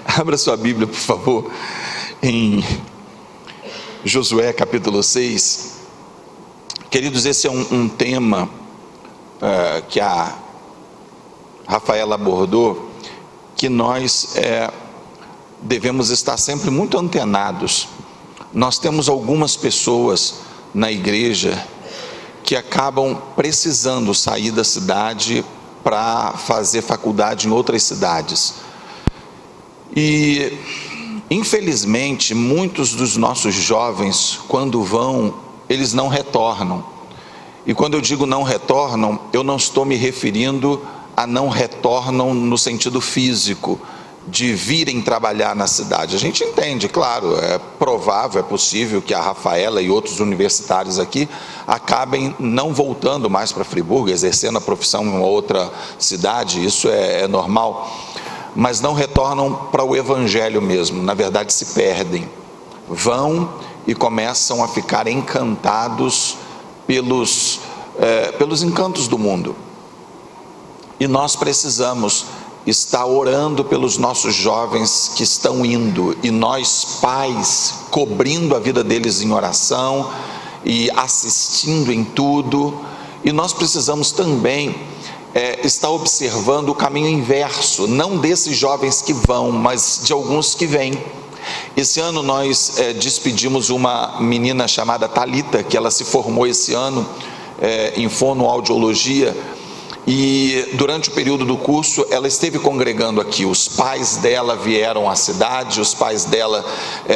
Abra sua Bíblia, por favor, em Josué capítulo 6. Queridos, esse é um tema que a Rafaela abordou, que nós devemos estar sempre muito antenados. Nós temos algumas pessoas na igreja que acabam precisando sair da cidade para fazer faculdade em outras cidades. E, infelizmente, muitos dos nossos jovens, quando vão, eles não retornam. E quando eu digo não retornam, eu não estou me referindo a não retornam no sentido físico, de virem trabalhar na cidade. A gente entende, claro, é provável, é possível que a Rafaela e outros universitários aqui acabem não voltando mais para Friburgo, exercendo a profissão em uma outra cidade, isso é normal, mas não retornam para o evangelho mesmo, na verdade se perdem, vão e começam a ficar encantados pelos encantos do mundo. E nós precisamos estar orando pelos nossos jovens que estão indo, e nós pais cobrindo a vida deles em oração e assistindo em tudo. E nós precisamos também estar observando o caminho inverso, não desses jovens que vão, mas de alguns que vêm. Esse ano nós despedimos uma menina chamada Thalita, que ela se formou esse ano em fonoaudiologia. E durante o período do curso ela esteve congregando aqui. Os pais dela vieram à cidade, os pais dela,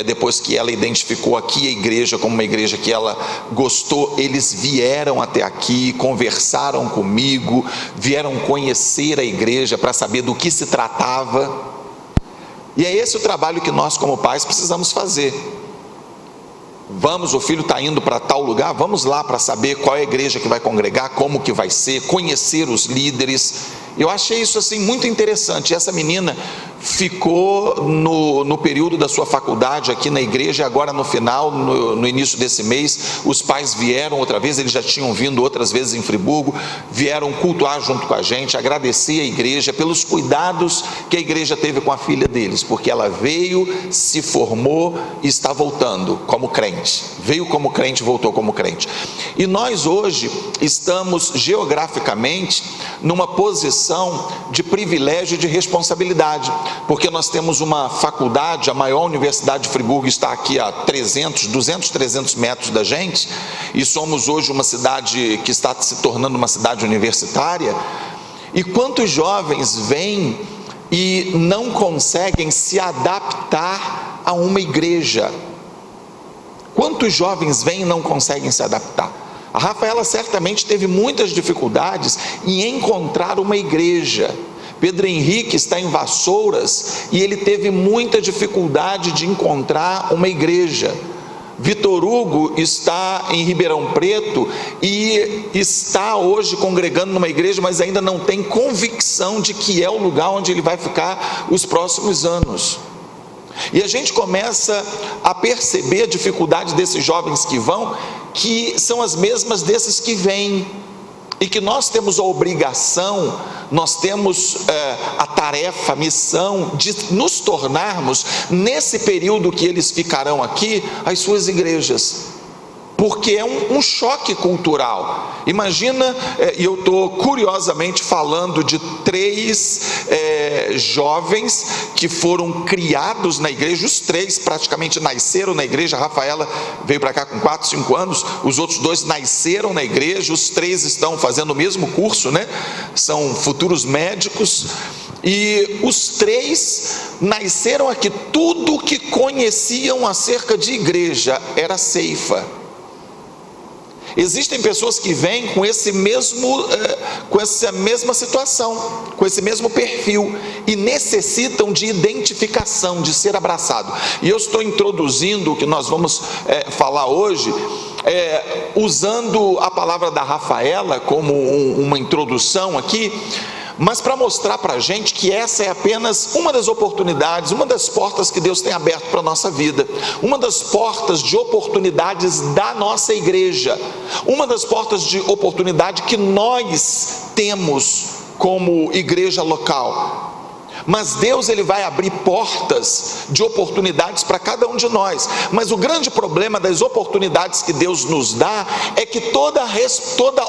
depois que ela identificou aqui a igreja como uma igreja que ela gostou, eles vieram até aqui, conversaram comigo, vieram conhecer a igreja para saber do que se tratava. E é esse o trabalho que nós como pais precisamos fazer. Vamos, o filho está indo para tal lugar, vamos lá para saber qual é a igreja que vai congregar, como que vai ser, conhecer os líderes. Eu achei isso assim muito interessante. Essa menina ficou no período da sua faculdade aqui na igreja, e agora no final, no início desse mês, os pais vieram outra vez, eles já tinham vindo outras vezes em Friburgo, vieram cultuar junto com a gente, agradecer a igreja pelos cuidados que a igreja teve com a filha deles, porque ela veio, se formou e está voltando como crente, veio como crente, voltou como crente. E nós hoje estamos geograficamente numa posição de privilégio e de responsabilidade, porque nós temos uma faculdade, a maior universidade de Friburgo está aqui a 200, 300 metros da gente, e somos hoje uma cidade que está se tornando uma cidade universitária. E quantos jovens vêm e não conseguem se adaptar a uma igreja? Quantos jovens vêm e não conseguem se adaptar? A Rafaela certamente teve muitas dificuldades em encontrar uma igreja. Pedro Henrique está em Vassouras e ele teve muita dificuldade de encontrar uma igreja. Vitor Hugo está em Ribeirão Preto e está hoje congregando numa igreja, mas ainda não tem convicção de que é o lugar onde ele vai ficar os próximos anos. E a gente começa a perceber a dificuldade desses jovens que vão, que são as mesmas desses que vêm, e que nós temos a obrigação, nós temos a tarefa, a missão de nos tornarmos, nesse período que eles ficarão aqui, as suas igrejas. Porque é um choque cultural. Imagina, e eu estou curiosamente falando de 3 jovens que foram criados na igreja, os 3 praticamente nasceram na igreja. A Rafaela veio para cá com 4, 5 anos, os outros 2 nasceram na igreja, os 3 estão fazendo o mesmo curso, né? São futuros médicos, e os 3 nasceram aqui. Tudo que conheciam acerca de igreja era ceifa. Existem pessoas que vêm com essa mesma situação, com esse mesmo perfil, e necessitam de identificação, de ser abraçado. E eu estou introduzindo o que nós vamos falar hoje, usando a palavra da Rafaela como uma introdução aqui, mas para mostrar para a gente que essa é apenas uma das oportunidades, uma das portas que Deus tem aberto para a nossa vida, uma das portas de oportunidades da nossa igreja, uma das portas de oportunidade que nós temos como igreja local. Mas Deus, ele vai abrir portas de oportunidades para cada um de nós. Mas o grande problema das oportunidades que Deus nos dá é que toda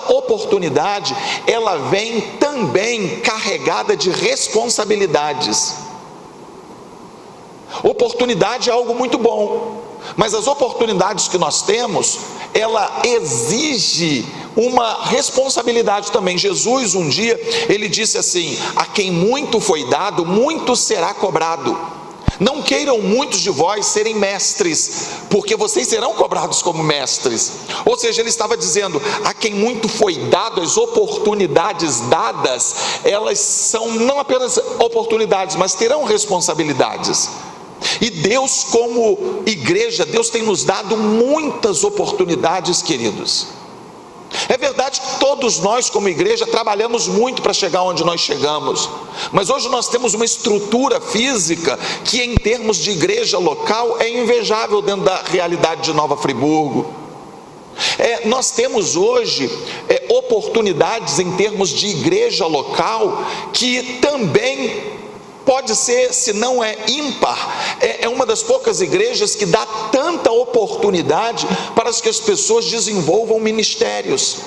oportunidade, ela vem também carregada de responsabilidades. Oportunidade é algo muito bom, mas as oportunidades que nós temos, ela exige uma responsabilidade também. Jesus um dia, ele disse assim: a quem muito foi dado, muito será cobrado. Não queiram muitos de vós serem mestres, porque vocês serão cobrados como mestres. Ou seja, ele estava dizendo: a quem muito foi dado, as oportunidades dadas, elas são não apenas oportunidades, mas terão responsabilidades. E Deus, como igreja, Deus tem nos dado muitas oportunidades, queridos. É verdade que todos nós como igreja trabalhamos muito para chegar onde nós chegamos, mas hoje nós temos uma estrutura física que, em termos de igreja local, é invejável dentro da realidade de Nova Friburgo. Nós temos hoje oportunidades em termos de igreja local que também pode ser, se não é ímpar, é uma das poucas igrejas que dá tanta oportunidade para que as pessoas desenvolvam ministérios.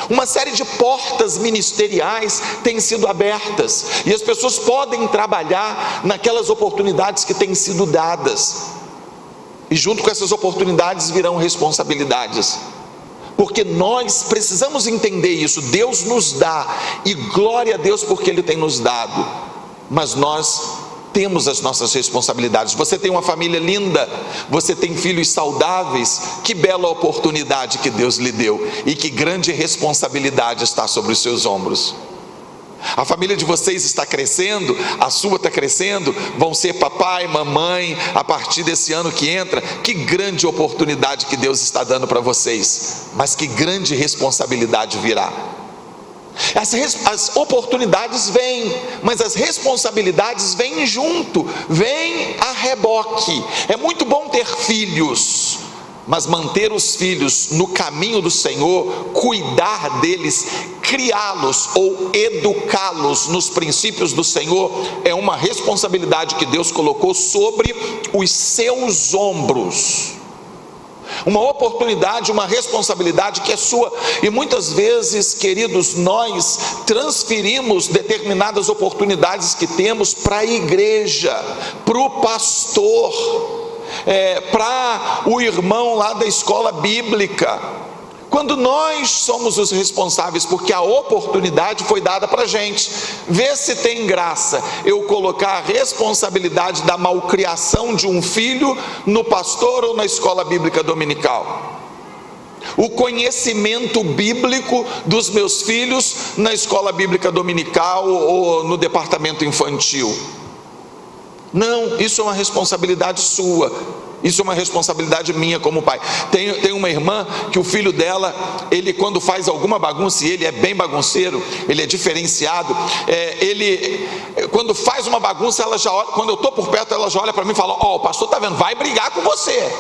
Uma série de portas ministeriais têm sido abertas, e as pessoas podem trabalhar naquelas oportunidades que têm sido dadas, e junto com essas oportunidades virão responsabilidades, porque nós precisamos entender isso. Deus nos dá, e glória a Deus porque Ele tem nos dado, mas nós temos as nossas responsabilidades. Você tem uma família linda, você tem filhos saudáveis, que bela oportunidade que Deus lhe deu, e que grande responsabilidade está sobre os seus ombros. A família de vocês está crescendo, a sua está crescendo, vão ser papai, mamãe, a partir desse ano que entra. Que grande oportunidade que Deus está dando para vocês, mas que grande responsabilidade virá. As oportunidades vêm, mas as responsabilidades vêm junto, vêm a reboque. É muito bom ter filhos, mas manter os filhos no caminho do Senhor, cuidar deles, criá-los ou educá-los nos princípios do Senhor, é uma responsabilidade que Deus colocou sobre os seus ombros. Uma oportunidade, uma responsabilidade que é sua. E muitas vezes, queridos, nós transferimos determinadas oportunidades que temos para a igreja, para o pastor, para o irmão lá da escola bíblica, quando nós somos os responsáveis, porque a oportunidade foi dada para a gente. Vê se tem graça eu colocar a responsabilidade da malcriação de um filho no pastor ou na escola bíblica dominical, o conhecimento bíblico dos meus filhos na escola bíblica dominical ou no departamento infantil. Não, isso é uma responsabilidade sua, isso é uma responsabilidade minha como pai. Tem uma irmã que o filho dela, ele quando faz alguma bagunça, e ele é bem bagunceiro, ele é diferenciado, ele quando faz uma bagunça, ela já olha, quando eu estou por perto, ela já olha para mim e fala: ó, o pastor está vendo, vai brigar com você.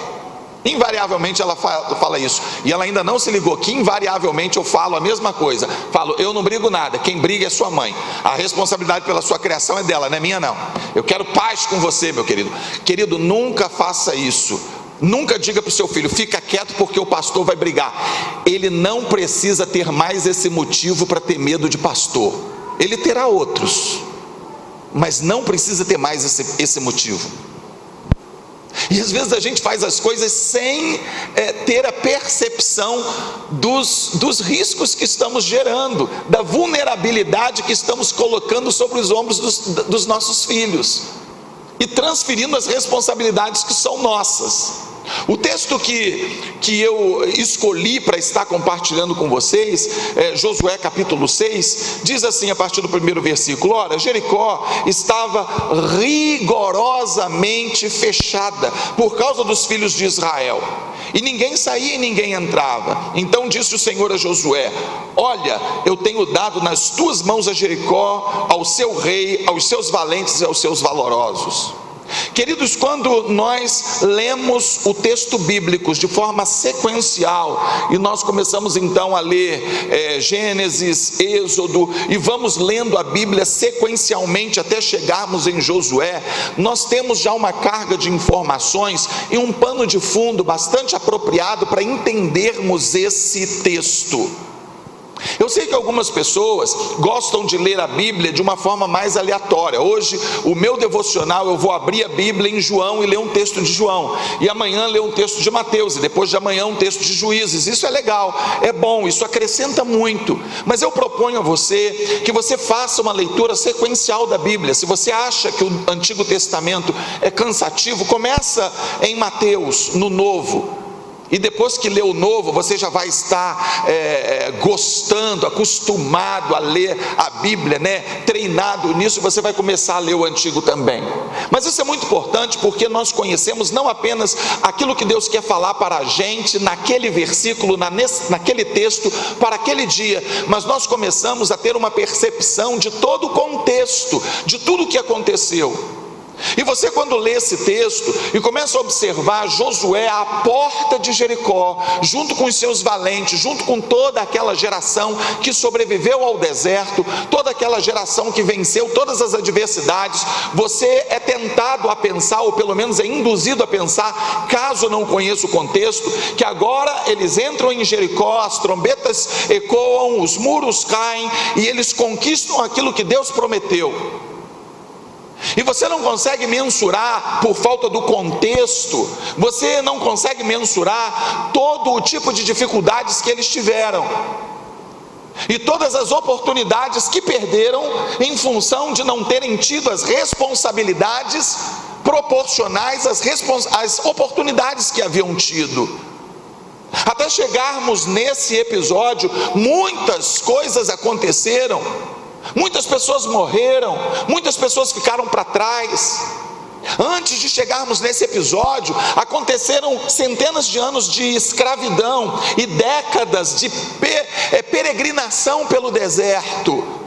Invariavelmente ela fala isso, e ela ainda não se ligou que invariavelmente eu falo a mesma coisa. Falo: eu não brigo nada, quem briga é sua mãe, a responsabilidade pela sua criação é dela, não é minha não. Eu quero paz com você, meu querido. Querido, nunca faça isso. Nunca diga para o seu filho: fica quieto porque o pastor vai brigar. Ele não precisa ter mais esse motivo para ter medo de pastor. Ele terá outros, mas não precisa ter mais esse motivo. E às vezes a gente faz as coisas sem ter a percepção dos riscos que estamos gerando, da vulnerabilidade que estamos colocando sobre os ombros dos nossos filhos, e transferindo as responsabilidades que são nossas. O texto que eu escolhi para estar compartilhando com vocês, Josué capítulo 6, diz assim a partir do primeiro versículo: ora, Jericó estava rigorosamente fechada por causa dos filhos de Israel, e ninguém saía e ninguém entrava. Então disse o Senhor a Josué: olha, eu tenho dado nas tuas mãos a Jericó, ao seu rei, aos seus valentes e aos seus valorosos. Queridos, quando nós lemos o texto bíblico de forma sequencial, e nós começamos então a ler Gênesis, Êxodo, e vamos lendo a Bíblia sequencialmente até chegarmos em Josué, nós temos já uma carga de informações e um pano de fundo bastante apropriado para entendermos esse texto. Eu sei que algumas pessoas gostam de ler a Bíblia de uma forma mais aleatória. Hoje, o meu devocional, eu vou abrir a Bíblia em João e ler um texto de João, e amanhã ler um texto de Mateus, e depois de amanhã um texto de Juízes. Isso é legal, é bom, isso acrescenta muito, mas eu proponho a você que você faça uma leitura sequencial da Bíblia. Se você acha que o Antigo Testamento é cansativo, começa em Mateus, no Novo, e depois que lê o Novo, você já vai estar gostando, acostumado a ler a Bíblia, treinado nisso, você vai começar a ler o Antigo também. Mas isso é muito importante, porque nós conhecemos não apenas aquilo que Deus quer falar para a gente naquele versículo, naquele texto, para aquele dia, mas nós começamos a ter uma percepção de todo o contexto, de tudo o que aconteceu. E você, quando lê esse texto e começa a observar Josué à porta de Jericó, junto com os seus valentes, junto com toda aquela geração que sobreviveu ao deserto, toda aquela geração que venceu todas as adversidades, você é tentado a pensar, ou pelo menos é induzido a pensar, caso não conheça o contexto, que agora eles entram em Jericó, as trombetas ecoam, os muros caem e eles conquistam aquilo que Deus prometeu. E você não consegue mensurar, por falta do contexto, você não consegue mensurar todo o tipo de dificuldades que eles tiveram, e todas as oportunidades que perderam em função de não terem tido as responsabilidades proporcionais às oportunidades que haviam tido. Até chegarmos nesse episódio, muitas coisas aconteceram. Muitas pessoas morreram, muitas pessoas ficaram para trás. Antes de chegarmos nesse episódio, aconteceram centenas de anos de escravidão e décadas de peregrinação pelo deserto.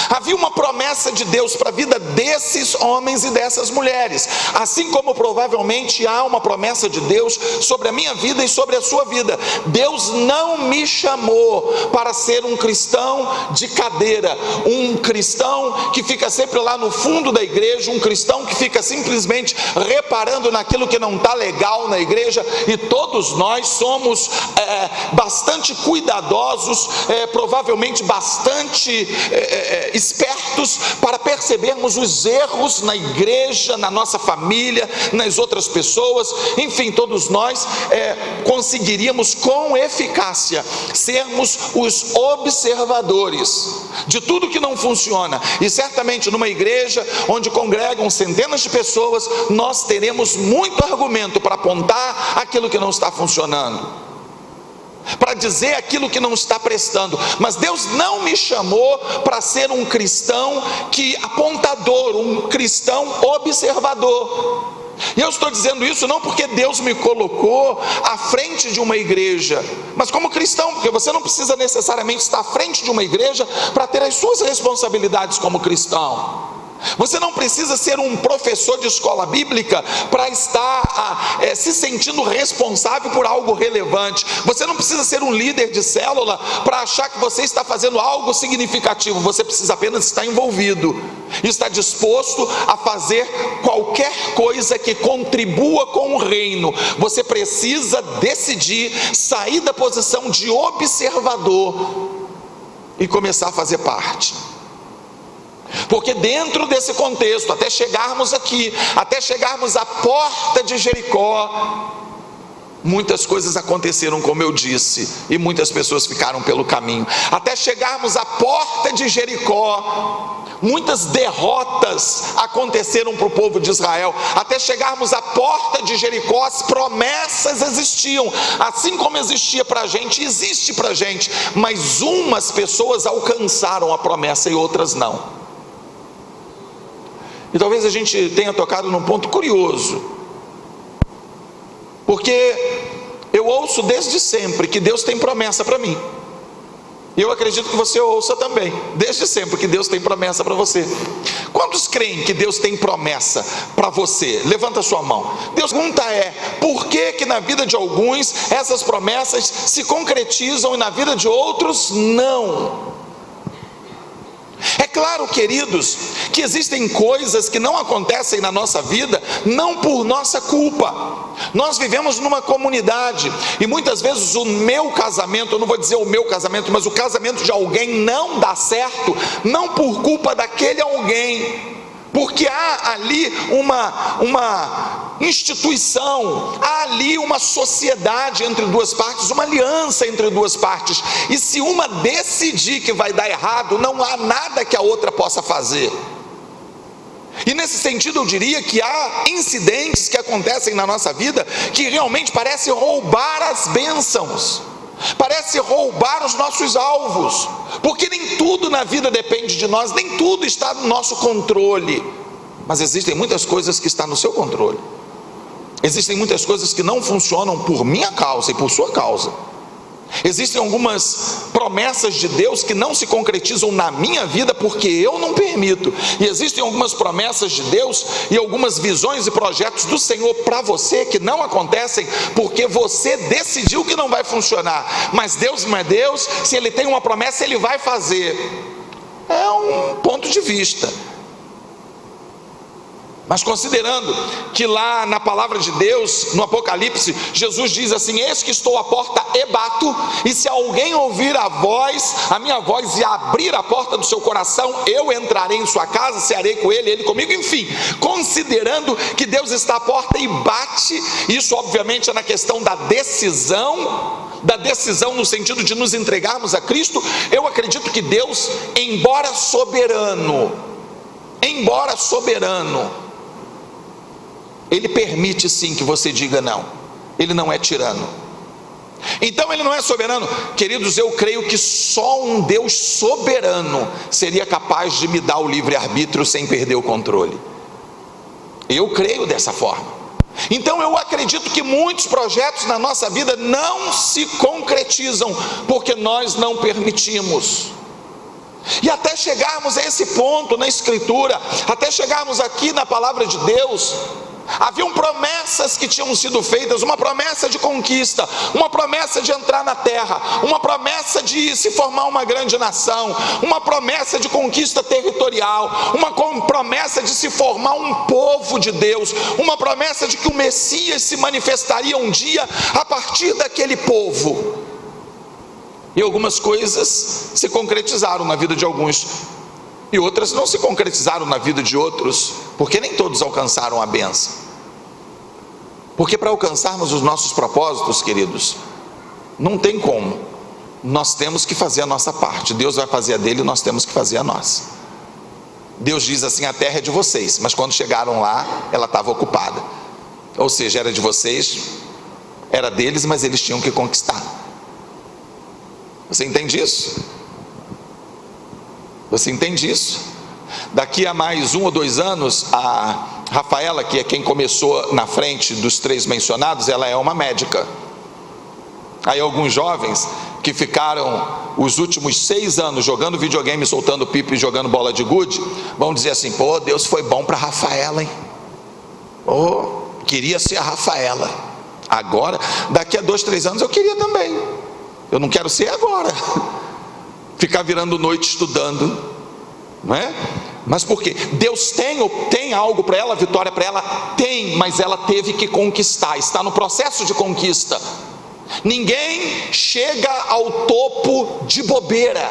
Havia uma promessa de Deus para a vida desses homens e dessas mulheres, assim como provavelmente há uma promessa de Deus sobre a minha vida e sobre a sua vida. Deus não me chamou para ser um cristão de cadeira, um cristão que fica sempre lá no fundo da igreja, um cristão que fica simplesmente reparando naquilo que não está legal na igreja. E todos nós somos bastante cuidadosos, provavelmente bastante espertos para percebermos os erros na igreja, na nossa família, nas outras pessoas. Enfim, todos nós conseguiríamos com eficácia sermos os observadores de tudo que não funciona. E certamente numa igreja onde congregam centenas de pessoas, nós teremos muito argumento para apontar aquilo que não está funcionando, para dizer aquilo que não está prestando. Mas Deus não me chamou para ser um cristão apontador, um cristão observador. E eu estou dizendo isso não porque Deus me colocou à frente de uma igreja, mas como cristão, porque você não precisa necessariamente estar à frente de uma igreja para ter as suas responsabilidades como cristão. Você não precisa ser um professor de escola bíblica para estar se sentindo responsável por algo relevante. Você não precisa ser um líder de célula para achar que você está fazendo algo significativo. Você precisa apenas estar envolvido e estar disposto a fazer qualquer coisa que contribua com o reino. Você precisa decidir sair da posição de observador e começar a fazer parte. Porque dentro desse contexto, até chegarmos aqui, até chegarmos à porta de Jericó, muitas coisas aconteceram, como eu disse, e muitas pessoas ficaram pelo caminho. Até chegarmos à porta de Jericó, muitas derrotas aconteceram para o povo de Israel. Até chegarmos à porta de Jericó, as promessas existiam, assim como existia para a gente, existe para a gente, mas umas pessoas alcançaram a promessa e outras não. E talvez a gente tenha tocado num ponto curioso, porque eu ouço desde sempre que Deus tem promessa para mim, e eu acredito que você ouça também, desde sempre, que Deus tem promessa para você. Quantos creem que Deus tem promessa para você? Levanta a sua mão. Deus pergunta por que na vida de alguns essas promessas se concretizam e na vida de outros não? É claro, queridos, que existem coisas que não acontecem na nossa vida não por nossa culpa. Nós vivemos numa comunidade e muitas vezes o meu casamento, eu não vou dizer o meu casamento, mas o casamento de alguém não dá certo, não por culpa daquele alguém, porque há ali uma instituição, há ali uma sociedade entre duas partes, uma aliança entre duas partes, e se uma decidir que vai dar errado, não há nada que a outra possa fazer. E nesse sentido eu diria que há incidentes que acontecem na nossa vida que realmente parecem roubar as bênçãos, parece roubar os nossos alvos, porque nem tudo na vida depende de nós, nem tudo está no nosso controle, mas existem muitas coisas que estão no seu controle, existem muitas coisas que não funcionam por minha causa e por sua causa, existem algumas promessas de Deus que não se concretizam na minha vida porque eu não permito, e existem algumas promessas de Deus e algumas visões e projetos do Senhor para você que não acontecem porque você decidiu que não vai funcionar. Mas Deus não é Deus, se Ele tem uma promessa Ele vai fazer. É um ponto de vista. Mas considerando que lá na palavra de Deus, no Apocalipse, Jesus diz assim: eis que estou à porta e bato, e se alguém ouvir a minha voz e abrir a porta do seu coração, eu entrarei em sua casa, cearei com ele, ele comigo. Enfim, considerando que Deus está à porta e bate, isso obviamente é na questão da decisão no sentido de nos entregarmos a Cristo. Eu acredito que Deus, embora soberano, Ele permite sim que você diga não. Ele não é tirano. Então Ele não é soberano. Queridos, eu creio que só um Deus soberano seria capaz de me dar o livre-arbítrio sem perder o controle. Eu creio dessa forma. Então eu acredito que muitos projetos na nossa vida não se concretizam porque nós não permitimos. E até chegarmos a esse ponto na Escritura, até chegarmos aqui na palavra de Deus, haviam promessas que tinham sido feitas, uma promessa de conquista, uma promessa de entrar na terra, uma promessa de se formar uma grande nação, uma promessa de conquista territorial, uma promessa de se formar um povo de Deus, uma promessa de que o Messias se manifestaria um dia a partir daquele povo. E algumas coisas se concretizaram na vida de alguns, e outras não se concretizaram na vida de outros, porque nem todos alcançaram a bênção. Porque para alcançarmos os nossos propósitos, queridos, não tem como, nós temos que fazer a nossa parte. Deus vai fazer a dele e nós temos que fazer a nossa. Deus diz assim: a terra é de vocês, mas quando chegaram lá, ela estava ocupada, ou seja, era de vocês, era deles, mas eles tinham que conquistar. Você entende isso? Você entende isso? Daqui a mais 1 ou 2 anos, a Rafaela, que é quem começou na frente dos 3 mencionados, ela é uma médica. Aí alguns jovens que ficaram os últimos 6 anos jogando videogame, soltando pipa e jogando bola de gude, vão dizer assim: pô, Deus foi bom para a Rafaela, hein? Queria ser a Rafaela. Agora, daqui a 2, 3 anos eu queria também. Eu não quero ser agora, ficar virando noite estudando, não é? Mas por quê? Deus tem algo para ela, vitória para ela? Tem, mas ela teve que conquistar, está no processo de conquista. Ninguém chega ao topo de bobeira,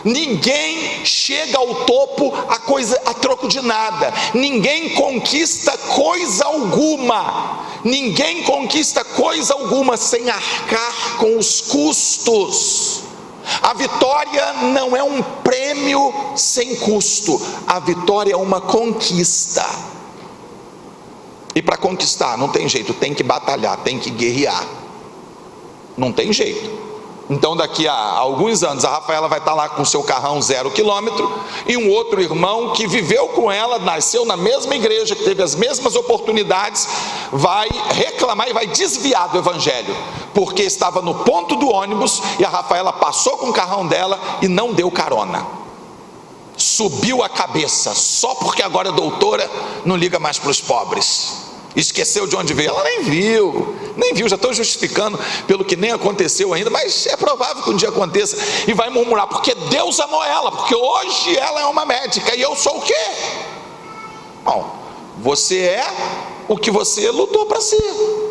ninguém chega ao topo a troco de nada, ninguém conquista coisa alguma, ninguém conquista coisa alguma sem arcar com os custos. A vitória não é um prêmio sem custo, a vitória é uma conquista. E para conquistar não tem jeito, tem que batalhar, tem que guerrear, não tem jeito. Então daqui a alguns anos a Rafaela vai estar lá com seu carrão 0 quilômetro, e um outro irmão que viveu com ela, nasceu na mesma igreja, que teve as mesmas oportunidades, vai reclamar e vai desviar do evangelho, porque estava no ponto do ônibus e a Rafaela passou com o carrão dela e não deu carona. subiu a cabeça, só porque agora é doutora, não liga mais para os pobres, esqueceu de onde veio. Ela nem viu, já estou justificando pelo que nem aconteceu ainda, mas é provável que um dia aconteça, e vai murmurar, porque Deus amou ela, porque hoje ela é uma médica, e eu sou o quê? Bom, você é o que você lutou para ser.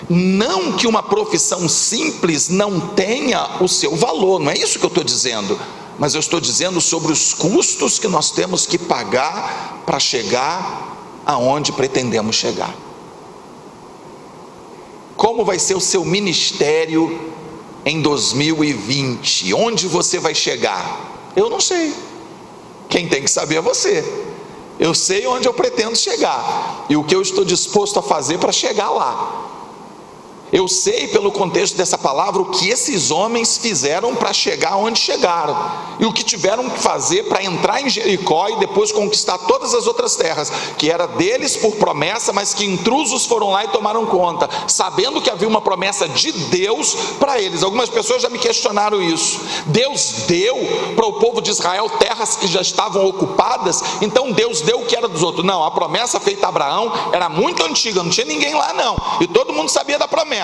Não que uma profissão simples não tenha o seu valor, não é isso que eu estou dizendo, mas eu estou dizendo sobre os custos que nós temos que pagar para chegar aonde pretendemos chegar. Como vai ser o seu ministério em 2020? Onde você vai chegar? Eu não sei. Quem tem que saber é você. Eu sei onde eu pretendo chegar e o que eu estou disposto a fazer para chegar lá. Eu sei, pelo contexto dessa palavra, o que esses homens fizeram para chegar onde chegaram, e o que tiveram que fazer para entrar em Jericó e depois conquistar todas as outras terras, que era deles por promessa, mas que intrusos foram lá e tomaram conta, sabendo que havia uma promessa de Deus para eles. Algumas pessoas já me questionaram isso. Deus deu para o povo de Israel terras que já estavam ocupadas, então Deus deu o que era dos outros. Não, a promessa feita a Abraão era muito antiga, não tinha ninguém lá não, e todo mundo sabia da promessa.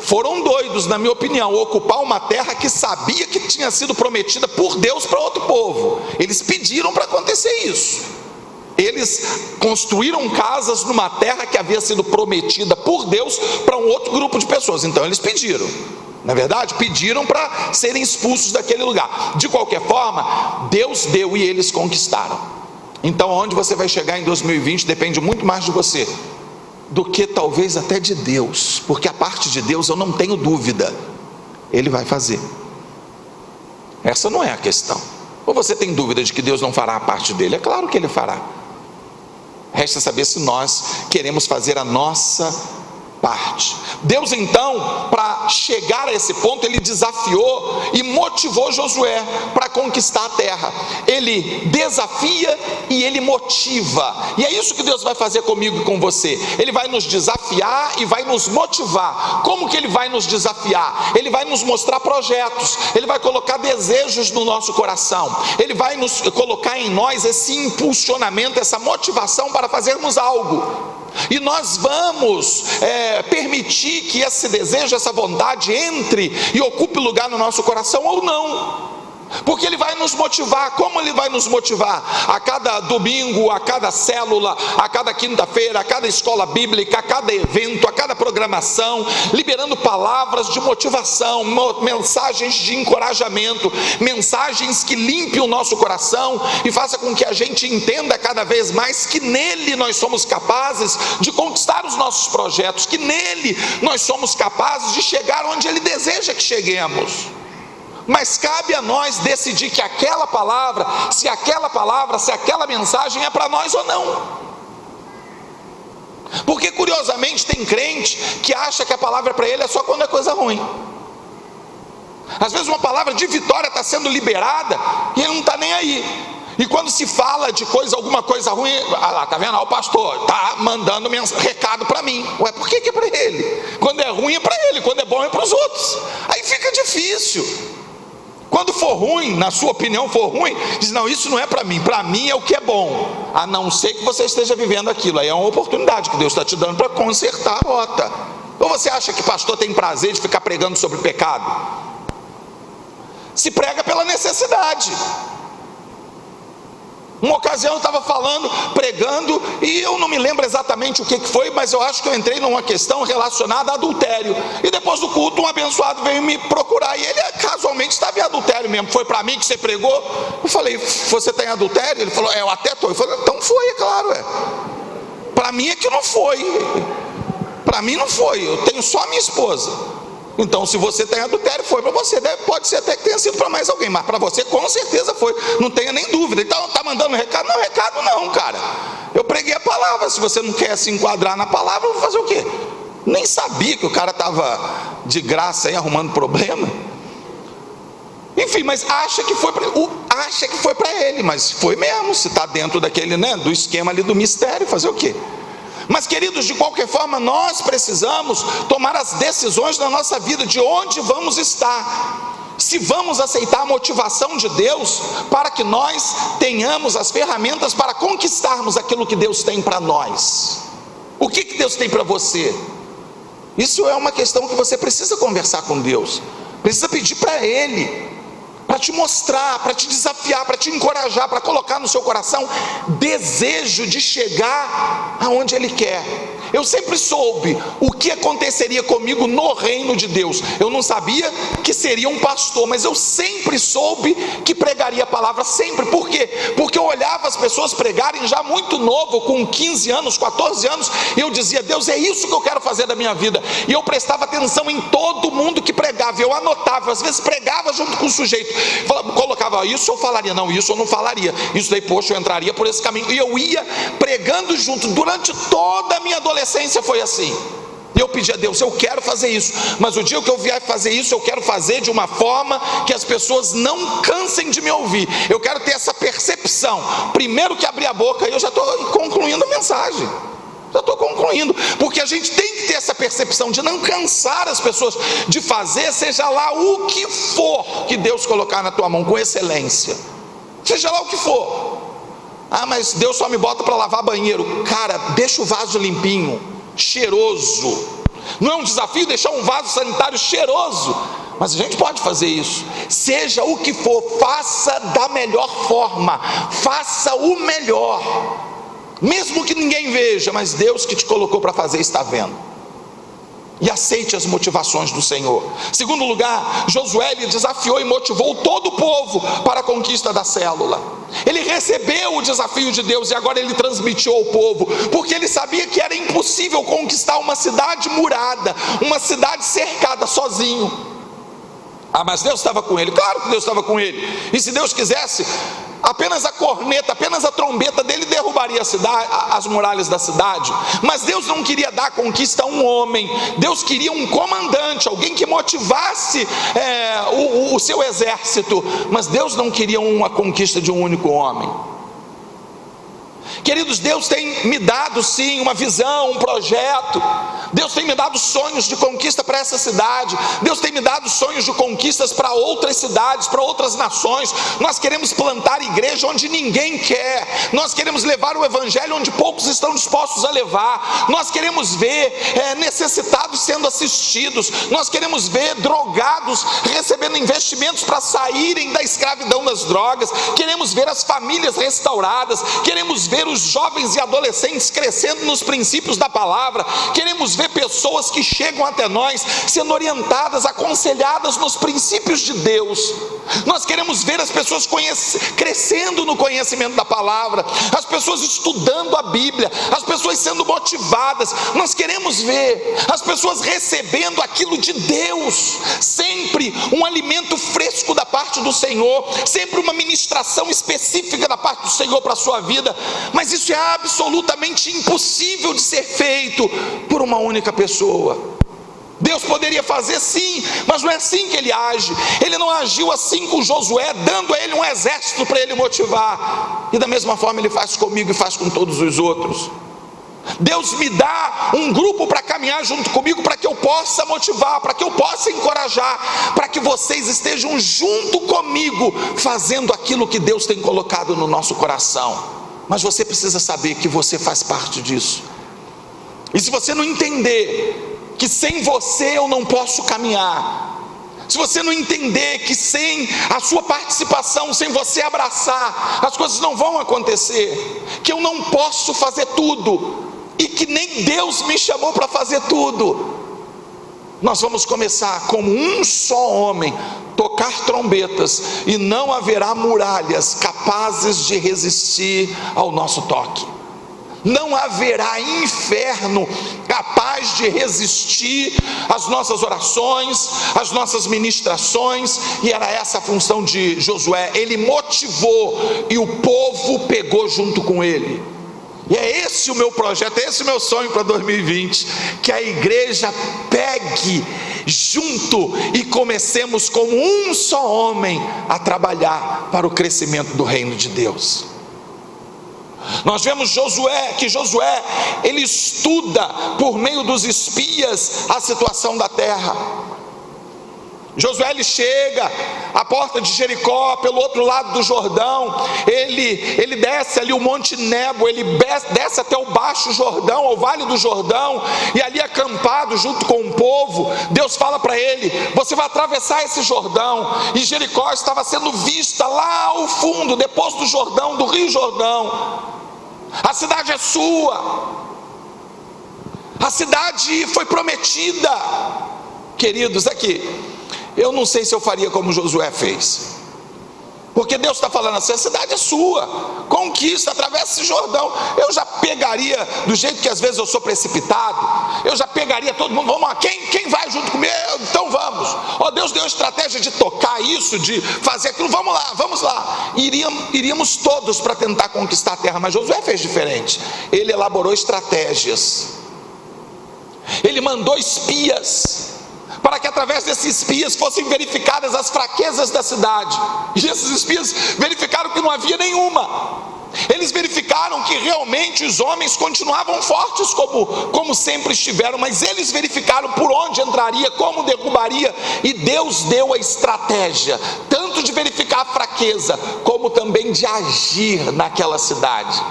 Foram doidos, na minha opinião, ocupar uma terra que sabia que tinha sido prometida por Deus para outro povo. Eles pediram para acontecer isso. Eles construíram casas numa terra que havia sido prometida por Deus para um outro grupo de pessoas. Então eles pediram, na verdade, pediram para serem expulsos daquele lugar. De qualquer forma, Deus deu e eles conquistaram. Então onde você vai chegar em 2020 depende muito mais de você do que talvez até de Deus, porque a parte de Deus eu não tenho dúvida, Ele vai fazer. Essa não é a questão. Ou você tem dúvida de que Deus não fará a parte dele? É claro que Ele fará. Resta saber se nós queremos fazer a nossa parte. Deus então, para chegar a esse ponto, Ele desafiou e motivou Josué para conquistar a terra. Ele desafia e Ele motiva, e é isso que Deus vai fazer comigo e com você. Ele vai nos desafiar e vai nos motivar. Como que Ele vai nos desafiar? Ele vai nos mostrar projetos, Ele vai colocar desejos no nosso coração, Ele vai nos colocar em nós esse impulsionamento, essa motivação para fazermos algo. E nós vamos permitir que esse desejo, essa vontade entre e ocupe lugar no nosso coração ou não, porque Ele vai nos motivar. Como Ele vai nos motivar? A cada domingo, a cada célula, a cada quinta-feira, a cada escola bíblica, a cada evento, a cada programação, liberando palavras de motivação, mensagens de encorajamento, mensagens que limpem o nosso coração e faça com que a gente entenda cada vez mais que nele nós somos capazes de conquistar os nossos projetos, que nele nós somos capazes de chegar onde Ele deseja que cheguemos. Mas cabe a nós decidir que aquela palavra, se aquela mensagem é para nós ou não. Porque curiosamente tem crente que acha que a palavra para ele é só quando é coisa ruim. Às vezes uma palavra de vitória está sendo liberada e ele não está nem aí. E quando se fala de alguma coisa ruim, tá vendo? O pastor está mandando recado para mim. Ué, por que é para ele? Quando é ruim é para ele, quando é bom é para os outros. Aí fica difícil. Quando for ruim, na sua opinião for ruim, diz, não, isso não é para mim é o que é bom, a não ser que você esteja vivendo aquilo. Aí é uma oportunidade que Deus está te dando para consertar a rota. Ou você acha que pastor tem prazer de ficar pregando sobre pecado? Se prega pela necessidade. Uma ocasião eu estava pregando, e eu não me lembro exatamente o que foi, mas eu acho que eu entrei numa questão relacionada a adultério, e depois do culto um abençoado veio me procurar, e ele casualmente estava em adultério mesmo. Foi para mim que você pregou? Eu falei, você está em adultério? Ele falou, eu até estou. Eu falei, então foi, é claro, para mim é que não foi, para mim não foi, eu tenho só a minha esposa. Então se você tem adultério, foi para você, pode ser até que tenha sido para mais alguém, mas para você com certeza foi, não tenha nem dúvida. Então está mandando recado? Não, recado não, cara, eu preguei a palavra. Se você não quer se enquadrar na palavra, eu vou fazer o quê? Nem sabia que o cara estava de graça aí arrumando problema. Enfim, mas acha que foi para ele, mas foi mesmo, se está dentro daquele, do esquema ali do mistério, fazer o quê? Mas queridos, de qualquer forma, nós precisamos tomar as decisões da nossa vida, de onde vamos estar. se vamos aceitar a motivação de Deus para que nós tenhamos as ferramentas para conquistarmos aquilo que Deus tem para nós. O que Deus tem para você? Isso é uma questão que você precisa conversar com Deus, precisa pedir para Ele, para te mostrar, para te desafiar, para te encorajar, para colocar no seu coração desejo de chegar aonde Ele quer. Eu sempre soube o que aconteceria comigo no reino de Deus. Eu não sabia que seria um pastor, mas eu sempre soube que pregaria a palavra, sempre. Por quê? Porque eu olhava as pessoas pregarem já muito novo, com 15 anos, 14 anos, e eu dizia: Deus, é isso que eu quero fazer da minha vida. E eu prestava atenção em todo mundo que pregava, eu anotava, às vezes pregava junto com o sujeito, colocava: isso eu falaria, não, isso eu não falaria, isso daí, poxa, eu entraria por esse caminho. E eu ia pregando junto, durante toda a minha adolescência foi assim. E eu pedi a Deus: eu quero fazer isso, mas o dia que eu vier fazer isso, eu quero fazer de uma forma que as pessoas não cansem de me ouvir. Eu quero ter essa percepção, primeiro que abrir a boca. Eu já estou concluindo a mensagem, já estou concluindo, porque a gente tem que ter essa percepção de não cansar as pessoas de fazer, seja lá o que for que Deus colocar na tua mão, com excelência, seja lá o que for. Ah, mas Deus só me bota para lavar banheiro. Cara, deixa o vaso limpinho, cheiroso. Não é um desafio deixar um vaso sanitário cheiroso, mas a gente pode fazer isso. Seja o que for, faça da melhor forma, faça o melhor, mesmo que ninguém veja, mas Deus que te colocou para fazer está vendo. E aceite as motivações do Senhor. Segundo lugar, Josué, ele desafiou e motivou todo o povo para a conquista da célula. Ele recebeu o desafio de Deus e agora ele transmitiu ao povo, porque ele sabia que era impossível conquistar uma cidade murada, uma cidade cercada, sozinho. Ah, mas Deus estava com ele. Claro que Deus estava com ele. E se Deus quisesse, apenas a corneta, apenas a trombeta dele derrubaria a cidade, as muralhas da cidade. Mas Deus não queria dar conquista a um homem. Deus queria um comandante, alguém que motivasse o seu exército. Mas Deus não queria uma conquista de um único homem. Queridos, Deus tem me dado sim uma visão, um projeto. Deus tem me dado sonhos de conquista para essa cidade. Deus tem me dado sonhos de conquistas para outras cidades, para outras nações. Nós queremos plantar igreja onde ninguém quer. Nós queremos levar o evangelho onde poucos estão dispostos a levar. Nós queremos ver necessitados sendo assistidos. Nós queremos ver drogados recebendo investimentos para saírem da escravidão das drogas. Queremos ver as famílias restauradas. Queremos ver os jovens e adolescentes crescendo nos princípios da palavra. Queremos ver pessoas que chegam até nós sendo orientadas, aconselhadas nos princípios de Deus. Nós queremos ver as pessoas crescendo no conhecimento da palavra, as pessoas estudando a Bíblia, as pessoas sendo motivadas. Nós queremos ver as pessoas recebendo aquilo de Deus, sempre um alimento fresco da parte do Senhor, sempre uma ministração específica da parte do Senhor para a sua vida. Mas isso é absolutamente impossível de ser feito por uma única pessoa. Deus poderia fazer sim, mas não é assim que Ele age. Ele não agiu assim com Josué, dando a ele um exército para ele motivar. E da mesma forma Ele faz comigo e faz com todos os outros. Deus me dá um grupo para caminhar junto comigo, para que eu possa motivar, para que eu possa encorajar, para que vocês estejam junto comigo, fazendo aquilo que Deus tem colocado no nosso coração. Mas você precisa saber que você faz parte disso. E se você não entender que sem você eu não posso caminhar, se você não entender que sem a sua participação, sem você abraçar, as coisas não vão acontecer, que eu não posso fazer tudo, e que nem Deus me chamou para fazer tudo, nós vamos começar como um só homem, tocar trombetas, e não haverá muralhas capazes de resistir ao nosso toque. Não haverá inferno capaz de resistir às nossas orações, às nossas ministrações. E era essa a função de Josué. Ele motivou e o povo pegou junto com ele. E é esse o meu projeto, é esse o meu sonho para 2020, que a igreja pegue junto e comecemos como um só homem a trabalhar para o crescimento do reino de Deus. Nós vemos que Josué ele estuda por meio dos espias a situação da terra. Josué ele chega à porta de Jericó, pelo outro lado do Jordão, ele desce ali o Monte Nebo, ele desce até o Baixo Jordão, ao Vale do Jordão, e ali acampado junto com o povo, Deus fala para ele: você vai atravessar esse Jordão. E Jericó estava sendo vista lá ao fundo, depois do Jordão, do Rio Jordão. A cidade é sua, a cidade foi prometida. Queridos, aqui, eu não sei se eu faria como Josué fez, porque Deus está falando assim: a cidade é sua, conquista, atravessa esse Jordão. Eu já pegaria, do jeito que às vezes eu sou precipitado, eu já pegaria todo mundo: vamos lá, quem vai junto comigo? Então vamos. Deus deu a estratégia de tocar isso, de fazer aquilo, vamos lá. Iríamos todos para tentar conquistar a terra, mas Josué fez diferente. Ele elaborou estratégias, ele mandou espias, para que através desses espias fossem verificadas as fraquezas da cidade. E esses espias verificaram que não havia nenhuma. Eles verificaram que realmente os homens continuavam fortes como sempre estiveram, mas eles verificaram por onde entraria, como derrubaria, e Deus deu a estratégia, tanto de verificar a fraqueza, como também de agir naquela cidade.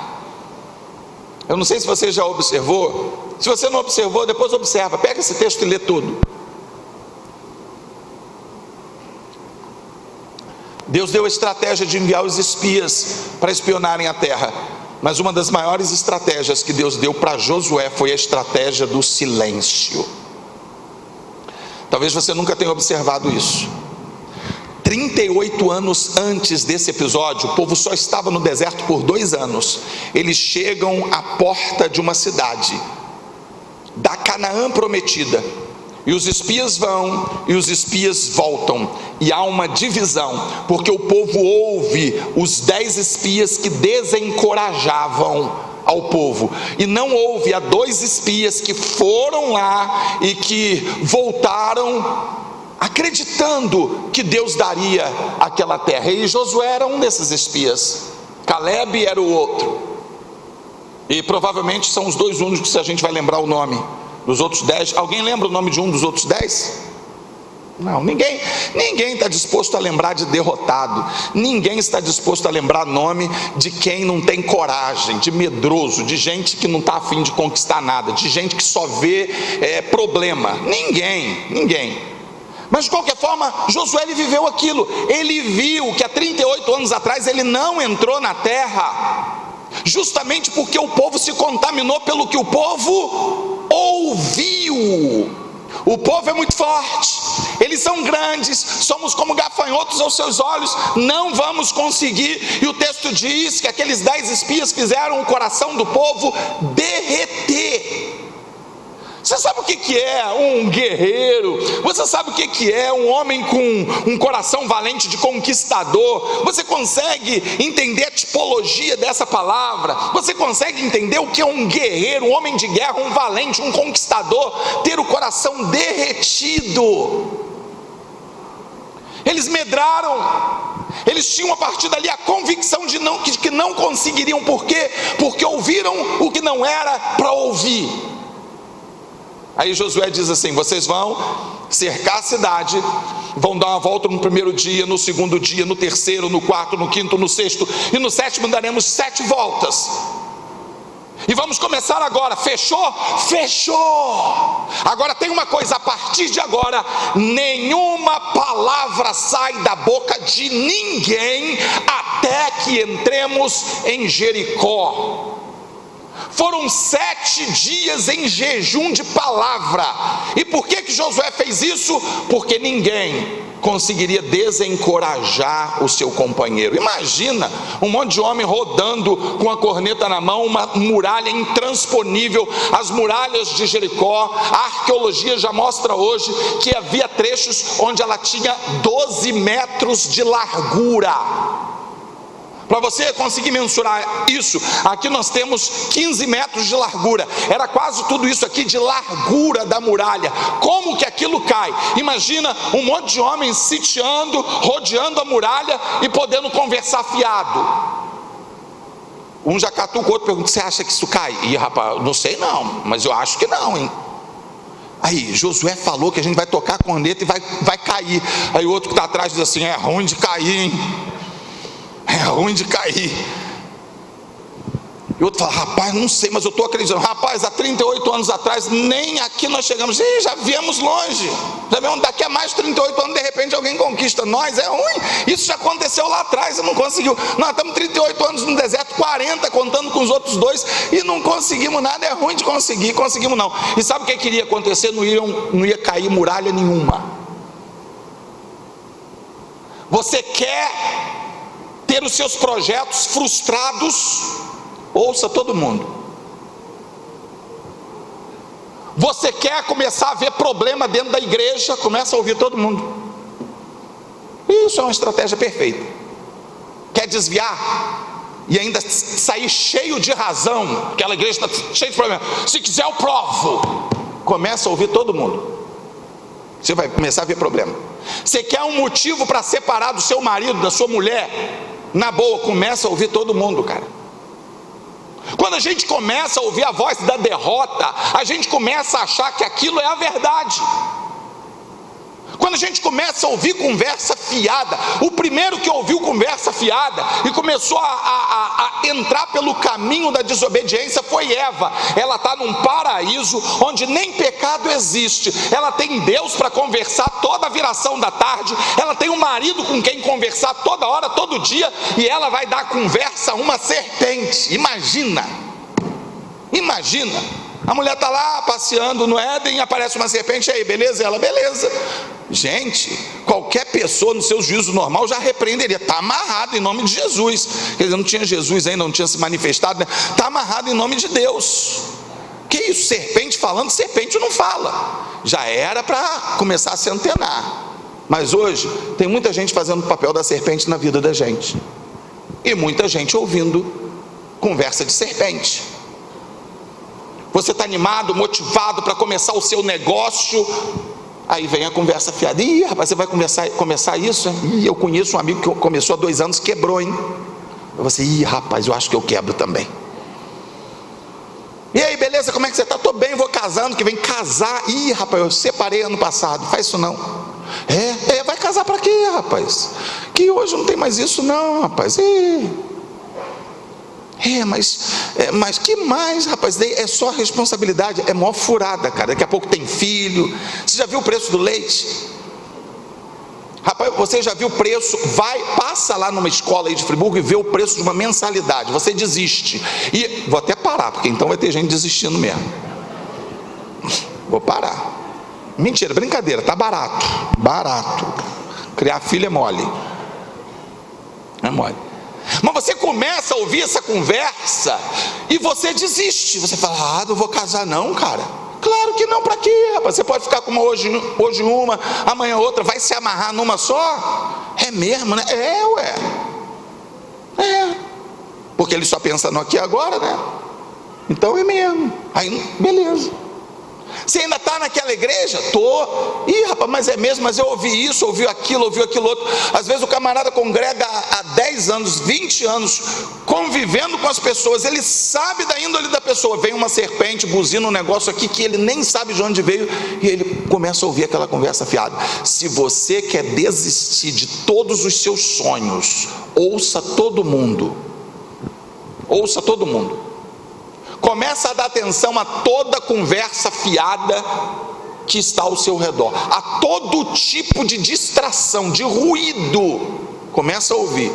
Eu não sei se você já observou. Se você não observou, depois observa, pega esse texto e lê tudo. Deus deu a estratégia de enviar os espias para espionarem a terra, mas uma das maiores estratégias que Deus deu para Josué foi a estratégia do silêncio. Talvez você nunca tenha observado isso. 38 anos antes desse episódio, o povo só estava no deserto por 2 anos. Eles chegam à porta de uma cidade, da Canaã prometida, e os espias vão e os espias voltam, e há uma divisão, porque o povo ouve os 10 espias que desencorajavam ao povo, e não ouve a 2 espias que foram lá e que voltaram acreditando que Deus daria aquela terra. E Josué era um desses espias, Caleb era o outro, e provavelmente são os 2 únicos que a gente vai lembrar o nome. Dos outros 10, alguém lembra o nome de um dos outros 10? Não, ninguém está disposto a lembrar de derrotado, ninguém está disposto a lembrar nome de quem não tem coragem, de medroso, de gente que não está a fim de conquistar nada, de gente que só vê problema. Ninguém. Mas de qualquer forma, Josué ele viveu aquilo. Ele viu que há 38 anos atrás ele não entrou na terra, justamente porque o povo se contaminou pelo que o povo ouviu. O povo é muito forte, eles são grandes, somos como gafanhotos aos seus olhos, não vamos conseguir. E o texto diz que aqueles 10 espias fizeram o coração do povo derreter. Você sabe o que é um guerreiro? Você sabe o que é um homem com um coração valente de conquistador? Você consegue entender a tipologia dessa palavra? Você consegue entender o que é um guerreiro, um homem de guerra, um valente, um conquistador? Ter o coração derretido. Eles medraram, eles tinham a partir dali a convicção de que não conseguiriam. Por quê? Porque ouviram o que não era para ouvir. Aí Josué diz assim: vocês vão cercar a cidade, vão dar uma volta no primeiro dia, no segundo dia, no terceiro, no quarto, no quinto, no sexto e no sétimo daremos 7 voltas. E vamos começar agora. Fechou? Fechou. Agora tem uma coisa: a partir de agora, nenhuma palavra sai da boca de ninguém até que entremos em Jericó. Foram 7 dias em jejum de palavra. E por que Josué fez isso? Porque ninguém conseguiria desencorajar o seu companheiro. Imagina um monte de homem rodando com a corneta na mão, uma muralha intransponível, as muralhas de Jericó. A arqueologia já mostra hoje que havia trechos onde ela tinha 12 metros de largura. Para você conseguir mensurar isso, aqui nós temos 15 metros de largura. Era quase tudo isso aqui de largura da muralha. Como que aquilo cai? Imagina um monte de homens sitiando, rodeando a muralha e podendo conversar fiado. Um já catuca o outro, pergunta: você acha que isso cai? E rapaz, não sei não, mas eu acho que não, hein? Aí, Josué falou que a gente vai tocar a corneta e vai cair. Aí o outro que está atrás diz assim: é ruim de cair, hein? É ruim de cair. E outro fala: rapaz, não sei, mas eu estou acreditando. Rapaz, há 38 anos atrás, nem aqui nós chegamos. Já viemos longe. Já viemos, daqui a mais de 38 anos, de repente alguém conquista nós. É ruim. Isso já aconteceu lá atrás e não conseguiu. Nós estamos 38 anos no deserto, 40 contando com os outros 2, e não conseguimos nada. É ruim de conseguir. Conseguimos não. E sabe o que iria acontecer? Não ia cair muralha nenhuma. Você quer ter os seus projetos frustrados? Ouça todo mundo. Você quer começar a ver problema dentro da igreja? Começa a ouvir todo mundo. Isso é uma estratégia perfeita. Quer desviar e ainda sair cheio de razão? Aquela igreja está cheia de problema. Se quiser eu provo. Começa a ouvir todo mundo. Você vai começar a ver problema. Você quer um motivo para separar do seu marido, da sua mulher? Na boa, começa a ouvir todo mundo, cara. Quando a gente começa a ouvir a voz da derrota, a gente começa a achar que aquilo é a verdade. Quando a gente começa a ouvir conversa fiada, o primeiro que ouviu conversa fiada e começou a entrar pelo caminho da desobediência foi Eva. Ela está num paraíso onde nem pecado existe. Ela tem Deus para conversar toda a viração da tarde. Ela tem um marido com quem conversar toda hora, todo dia. E ela vai dar conversa a uma serpente. Imagina. A mulher está lá passeando no Éden, aparece uma serpente. Aí, beleza? Ela, beleza. Gente, qualquer pessoa no seu juízo normal já repreenderia. Está amarrado em nome de Jesus. Quer dizer, não tinha Jesus ainda, não tinha se manifestado, né? Está amarrado em nome de Deus. Que isso? Serpente falando? Serpente não fala. Já era para começar a se antenar. Mas hoje tem muita gente fazendo o papel da serpente na vida da gente. E muita gente ouvindo conversa de serpente. Você está animado, motivado para começar o seu negócio. Aí vem a conversa fiada. Ih, rapaz, você vai começar isso? Ih, eu conheço um amigo que começou há 2 anos, quebrou, hein? Você, ih, rapaz, eu acho que eu quebro também. E aí, beleza, como é que você está? Estou bem, vou casando, que vem casar. Ih, rapaz, eu separei ano passado, faz isso não. Vai casar para quê, rapaz? Que hoje não tem mais isso não, rapaz. Mas que mais, rapaz? É só responsabilidade, é maior furada, cara. Daqui a pouco tem filho. Você já viu o preço do leite? Rapaz, você já viu o preço? Passa lá numa escola aí de Friburgo e vê o preço de uma mensalidade. Você desiste. E vou até parar, porque então vai ter gente desistindo mesmo. Vou parar. Mentira, brincadeira, tá barato. Criar filho é mole. É mole. Mas você começa a ouvir essa conversa e você desiste. Você fala, não vou casar não, cara. Claro que não, para quê, rapaz? Você pode ficar com uma hoje uma, amanhã outra. Vai se amarrar numa só? É mesmo, né? Porque ele só pensa no aqui e agora, né? Então é mesmo. Aí, beleza. Você ainda está naquela igreja? Ih, rapaz, mas é mesmo, mas eu ouvi isso, ouvi aquilo outro. Às vezes o camarada congrega há 10 anos, 20 anos, convivendo com as pessoas. Ele sabe da índole da pessoa. Vem uma serpente, buzina um negócio aqui que ele nem sabe de onde veio, e ele começa a ouvir aquela conversa fiada. Se você quer desistir de todos os seus sonhos, ouça todo mundo. Começa a dar atenção a toda conversa fiada que está ao seu redor, a todo tipo de distração, de ruído. Começa a ouvir.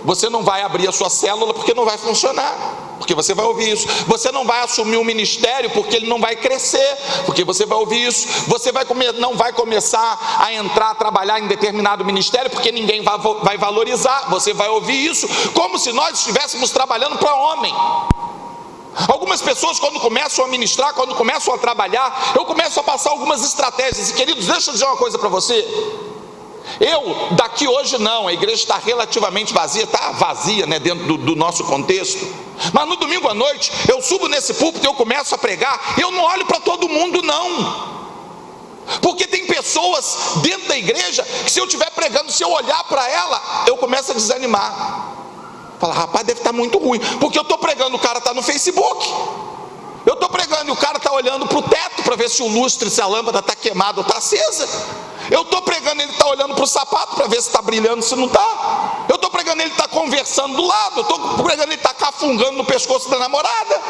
Você não vai abrir a sua célula porque não vai funcionar, porque você vai ouvir isso. Você não vai assumir um ministério porque ele não vai crescer, porque você vai ouvir isso. Você não vai começar a entrar, a trabalhar em determinado ministério porque ninguém vai valorizar. Você vai ouvir isso, como se nós estivéssemos trabalhando para homem. Algumas pessoas, quando começam a ministrar, quando começam a trabalhar, eu começo a passar algumas estratégias. E queridos, deixa eu dizer uma coisa para você. Daqui hoje não, a igreja está relativamente vazia, está vazia, né, dentro do nosso contexto. Mas no domingo à noite, eu subo nesse púlpito e eu começo a pregar. Eu não olho para todo mundo não, porque tem pessoas dentro da igreja que, se eu estiver pregando, se eu olhar para ela, eu começo a desanimar. Fala, rapaz, deve estar muito ruim, porque eu estou pregando, o cara está no Facebook. Eu estou pregando, pregando e o cara está olhando para o teto para ver se o lustre, se a lâmpada está queimada ou está acesa. Eu estou pregando, ele está olhando para o sapato para ver se está brilhando, se não está. Eu estou pregando, ele está conversando do lado. Eu estou pregando, ele está cafungando no pescoço da namorada.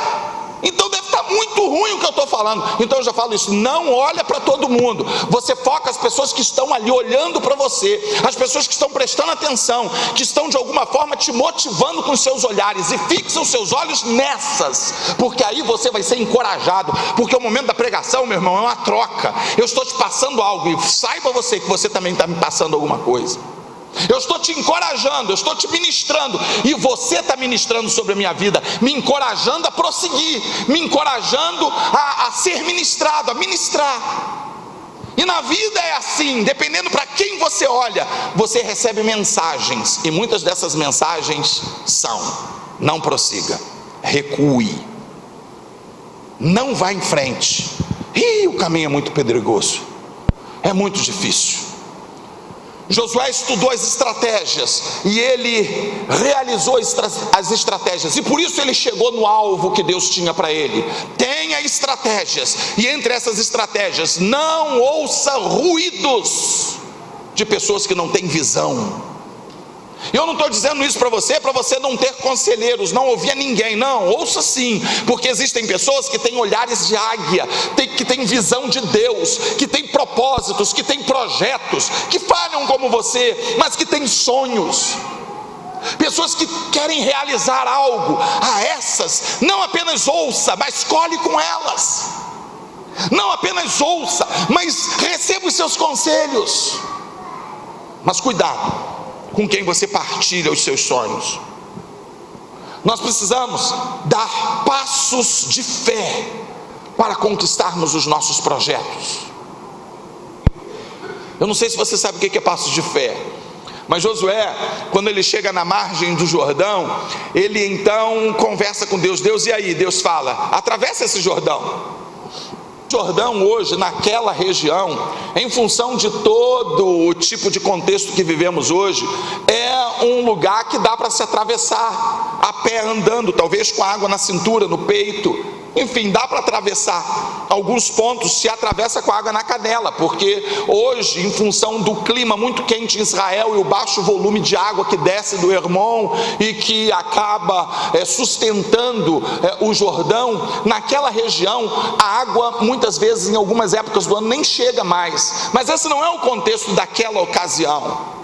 Então deve estar muito ruim o que eu estou falando. Então eu já falo isso, não olha para todo mundo. Você foca as pessoas que estão ali olhando para você, as pessoas que estão prestando atenção, que estão de alguma forma te motivando com seus olhares, e fixa os seus olhos nessas, porque aí você vai ser encorajado. Porque o momento da pregação, meu irmão, é uma troca. Eu estou te passando algo, e saiba você que você também está me passando alguma coisa. Eu estou te encorajando, eu estou te ministrando, e você está ministrando sobre a minha vida, me encorajando a prosseguir, me encorajando a ser ministrado, a ministrar. E na vida é assim, dependendo para quem você olha, você recebe mensagens, e muitas dessas mensagens são: não prossiga, recue, não vá em frente, o caminho é muito pedregoso, é muito difícil. Josué estudou as estratégias, e ele realizou as estratégias, e por isso ele chegou no alvo que Deus tinha para ele. Tenha estratégias, e entre essas estratégias, não ouça ruídos de pessoas que não têm visão. Eu não estou dizendo isso para você não ter conselheiros, não ouvir a ninguém. Não, ouça sim, porque existem pessoas que têm olhares de águia, que têm visão de Deus, que têm propósitos, que têm projetos, que falham como você, mas que têm sonhos. Pessoas que querem realizar algo. A essas, não apenas ouça, mas colhe com elas. Não apenas ouça, mas receba os seus conselhos. Mas cuidado com quem você partilha os seus sonhos. Nós precisamos dar passos de fé para conquistarmos os nossos projetos. Eu não sei se você sabe o que é passos de fé, mas Josué, quando ele chega na margem do Jordão, ele então conversa com Deus. E aí? Deus fala: atravessa esse Jordão. Jordão hoje, naquela região, em função de todo o tipo de contexto que vivemos hoje, é um lugar que dá para se atravessar a pé, andando, talvez com água na cintura, no peito. Enfim, dá para atravessar. Alguns pontos se atravessa com água na canela, porque hoje, em função do clima muito quente em Israel e o baixo volume de água que desce do Hermon e que acaba sustentando o Jordão, naquela região a água muitas vezes, em algumas épocas do ano, nem chega mais. Mas esse não é o contexto daquela ocasião,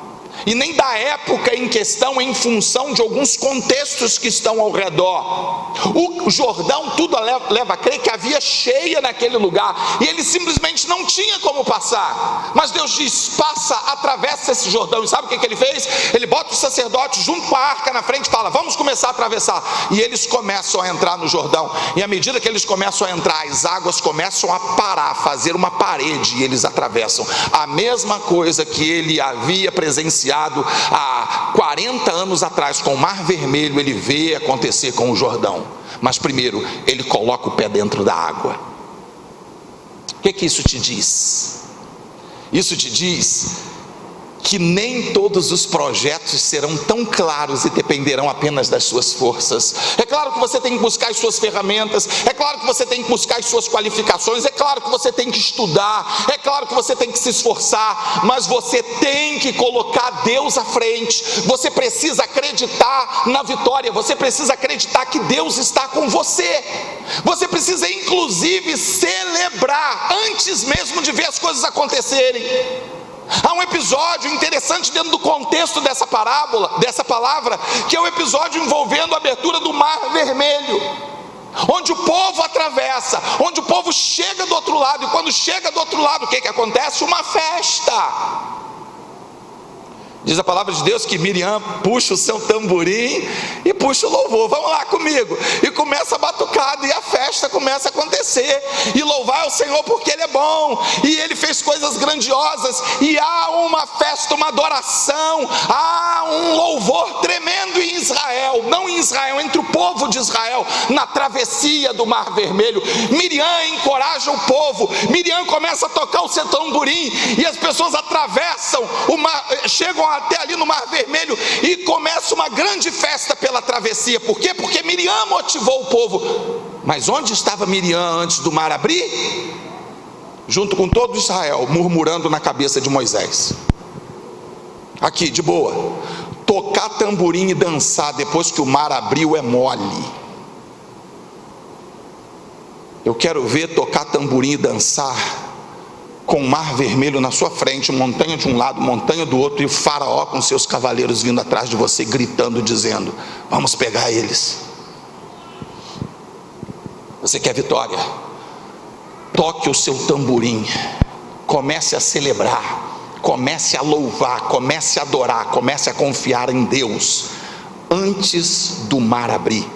e nem da época em questão, em função de alguns contextos que estão ao redor. O Jordão, tudo leva a crer que havia cheia naquele lugar, e ele simplesmente não tinha como passar. Mas Deus diz: passa, atravessa esse Jordão. E sabe o que ele fez? Ele bota os sacerdotes junto com a arca na frente e fala: vamos começar a atravessar. E eles começam a entrar no Jordão, e à medida que eles começam a entrar, as águas começam a parar, a fazer uma parede, e eles atravessam. A mesma coisa que ele havia presenciado há 40 anos atrás com o Mar Vermelho, ele vê acontecer com o Jordão. Mas primeiro, ele coloca o pé dentro da água. O que isso te diz? Isso te diz que nem todos os projetos serão tão claros e dependerão apenas das suas forças. É claro que você tem que buscar as suas ferramentas, é claro que você tem que buscar as suas qualificações, é claro que você tem que estudar, é claro que você tem que se esforçar, mas você tem que colocar Deus à frente. Você precisa acreditar na vitória, você precisa acreditar que Deus está com você. Você precisa inclusive celebrar antes mesmo de ver as coisas acontecerem. Há um episódio interessante dentro do contexto dessa palavra, que é o episódio envolvendo a abertura do Mar Vermelho, onde o povo atravessa, onde o povo chega do outro lado, e quando chega do outro lado, o que acontece? Uma festa. Diz a palavra de Deus que Miriam puxa o seu tamborim e puxa o louvor. Vamos lá comigo. E começa a batucada, e a festa começa a acontecer. E louvar ao Senhor porque Ele é bom, e Ele fez coisas grandiosas. E há uma festa, uma adoração, há um louvor tremendo em Israel. Não em Israel, entre o povo de Israel, na travessia do Mar Vermelho. Miriam encoraja o povo. Miriam começa a tocar o seu tamborim, e as pessoas atravessam o mar, chegam até ali no Mar Vermelho, e começa uma grande festa pela travessia. Por quê? Porque Miriam motivou o povo. Mas onde estava Miriam antes do mar abrir? Junto com todo Israel, murmurando na cabeça de Moisés. Aqui, de boa. Tocar tamborim e dançar depois que o mar abriu é mole. Eu quero ver tocar tamborim e dançar com o mar vermelho na sua frente, montanha de um lado, montanha do outro, e o faraó com seus cavaleiros vindo atrás de você, gritando, dizendo: vamos pegar eles. Você quer vitória? Toque o seu tamborim, comece a celebrar, comece a louvar, comece a adorar, comece a confiar em Deus, antes do mar abrir,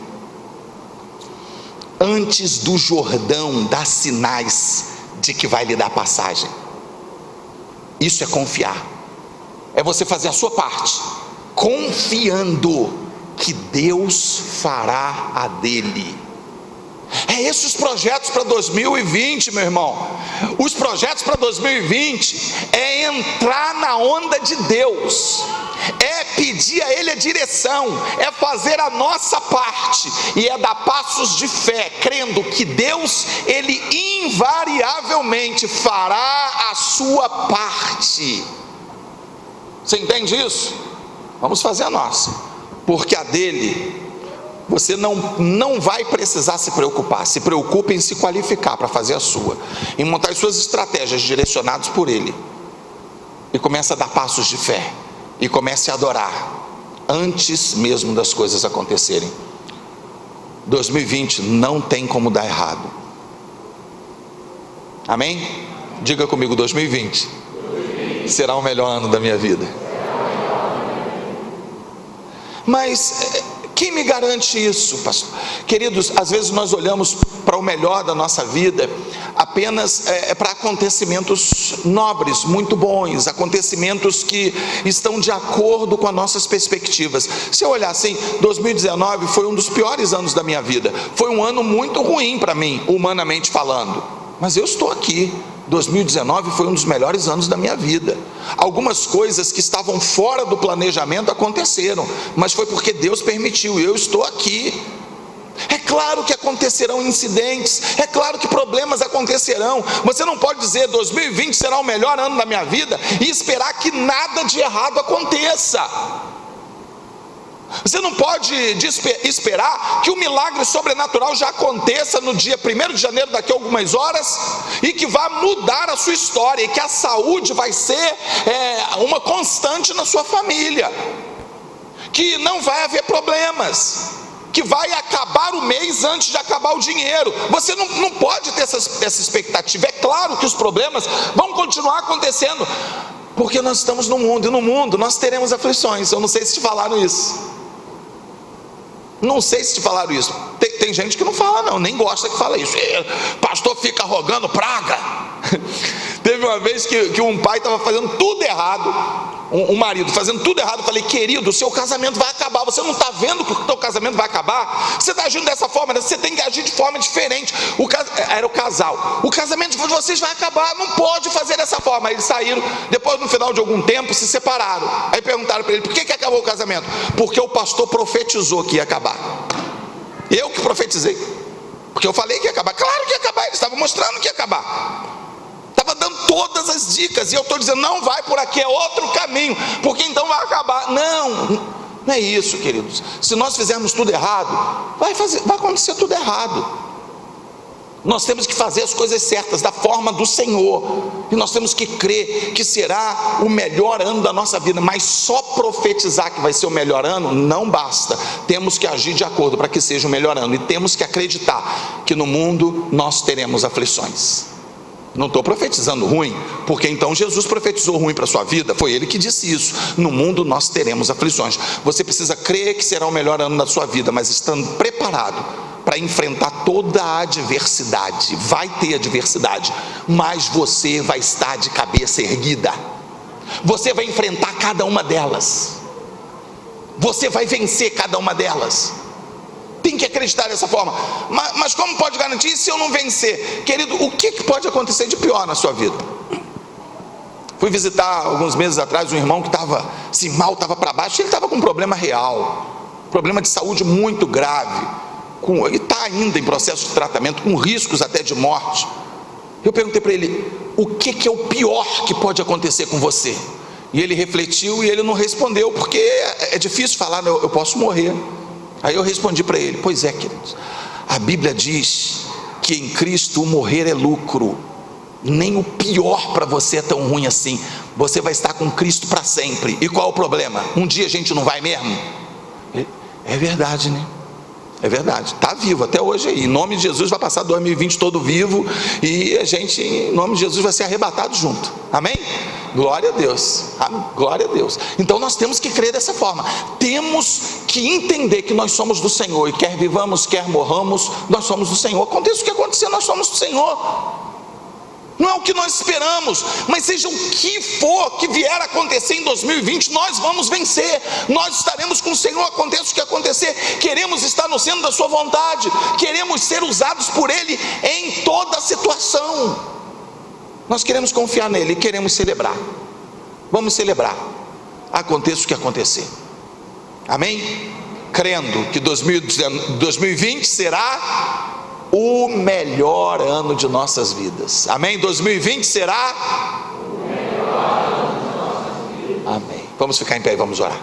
antes do Jordão dar sinais de que vai lhe dar passagem. Isso é confiar, é você fazer a sua parte, confiando que Deus fará a dele. É esses os projetos para 2020, meu irmão. Os projetos para 2020 é entrar na onda de Deus, é pedir a Ele a direção, é fazer a nossa parte, e é dar passos de fé, crendo que Deus, Ele invariavelmente fará a sua parte. Você entende isso? Vamos fazer a nossa, porque a dele você não vai precisar se preocupar. Se preocupe em se qualificar para fazer a sua, em montar as suas estratégias direcionadas por Ele, e comece a dar passos de fé, e comece a adorar antes mesmo das coisas acontecerem. 2020 não tem como dar errado. Amém? Diga comigo: 2020 será o melhor ano da minha vida. Mas quem me garante isso, pastor? Queridos, às vezes nós olhamos para o melhor da nossa vida apenas para acontecimentos nobres, muito bons, acontecimentos que estão de acordo com as nossas perspectivas. Se eu olhar assim, 2019 foi um dos piores anos da minha vida, foi um ano muito ruim para mim, humanamente falando, mas eu estou aqui. 2019 foi um dos melhores anos da minha vida. Algumas coisas que estavam fora do planejamento aconteceram, mas foi porque Deus permitiu, e eu estou aqui. É claro que acontecerão incidentes, é claro que problemas acontecerão. Você não pode dizer 2020 será o melhor ano da minha vida e esperar que nada de errado aconteça. Você não pode esperar que o milagre sobrenatural já aconteça no dia 1º de janeiro, daqui a algumas horas, e que vá mudar a sua história, e que a saúde vai ser uma constante na sua família, que não vai haver problemas, que vai acabar o mês antes de acabar o dinheiro. Você não pode ter essa expectativa. É claro que os problemas vão continuar acontecendo, porque nós estamos no mundo, e no mundo nós teremos aflições. Eu não sei se te falaram isso. Não sei se te falaram isso. Tem gente que não fala não, nem gosta que fala isso. Pastor fica rogando praga. Teve uma vez que um pai estava fazendo tudo errado, um marido fazendo tudo errado. Eu falei: querido, o seu casamento vai acabar. Você não está vendo que o seu casamento vai acabar? Você está agindo dessa forma, você tem que agir de forma diferente. Era o casal: o casamento de vocês vai acabar, não pode fazer dessa forma. Aí eles saíram, depois no final de algum tempo se separaram. Aí perguntaram para ele: por que acabou o casamento? Porque o pastor profetizou que ia acabar. Eu que profetizei, porque eu falei que ia acabar. Claro que ia acabar, eles estavam mostrando que ia acabar, estava dando todas as dicas, e eu estou dizendo: não vai por aqui, é outro caminho, porque então vai acabar. Não é isso, queridos. Se nós fizermos tudo errado, vai acontecer tudo errado. Nós temos que fazer as coisas certas, da forma do Senhor, e nós temos que crer que será o melhor ano da nossa vida. Mas só profetizar que vai ser o melhor ano não basta. Temos que agir de acordo para que seja o melhor ano, e temos que acreditar que no mundo nós teremos aflições. Não estou profetizando ruim, porque então Jesus profetizou ruim para a sua vida, foi Ele que disse isso: no mundo nós teremos aflições. Você precisa crer que será o melhor ano da sua vida, mas estando preparado para enfrentar toda a adversidade. Vai ter adversidade, mas você vai estar de cabeça erguida. Você vai enfrentar cada uma delas, você vai vencer cada uma delas. Tem que acreditar dessa forma. Mas como pode garantir se eu não vencer? Querido, o que pode acontecer de pior na sua vida? Fui visitar alguns meses atrás um irmão que estava assim, mal, estava para baixo. Ele estava com um problema real, problema de saúde muito grave, ele está ainda em processo de tratamento, com riscos até de morte. Eu perguntei para ele: o que é o pior que pode acontecer com você? E ele refletiu e ele não respondeu, porque é difícil falar, eu posso morrer. Aí eu respondi para ele: pois é, queridos, a Bíblia diz que em Cristo o morrer é lucro. Nem o pior para você é tão ruim assim. Você vai estar com Cristo para sempre. E qual é o problema? Um dia a gente não vai mesmo? É verdade, né? É verdade, está vivo até hoje aí. Em nome de Jesus vai passar 2020 todo vivo, e a gente, em nome de Jesus, vai ser arrebatado junto. Amém? Glória a Deus. Glória a Deus. Então nós temos que crer dessa forma. Temos que entender que nós somos do Senhor, e quer vivamos, quer morramos, nós somos do Senhor. Aconteça o que acontecer, nós somos do Senhor. Não é o que nós esperamos, mas seja o que for que vier a acontecer em 2020, nós vamos vencer. Nós estaremos com o Senhor, aconteça o que acontecer. Queremos estar no centro da sua vontade, queremos ser usados por Ele em toda situação. Nós queremos confiar nele e queremos celebrar. Vamos celebrar, aconteça o que acontecer. Amém? Crendo que 2020 será o melhor ano de nossas vidas. Amém? 2020 será o melhor ano de nossas vidas. Amém. Vamos ficar em pé e vamos orar.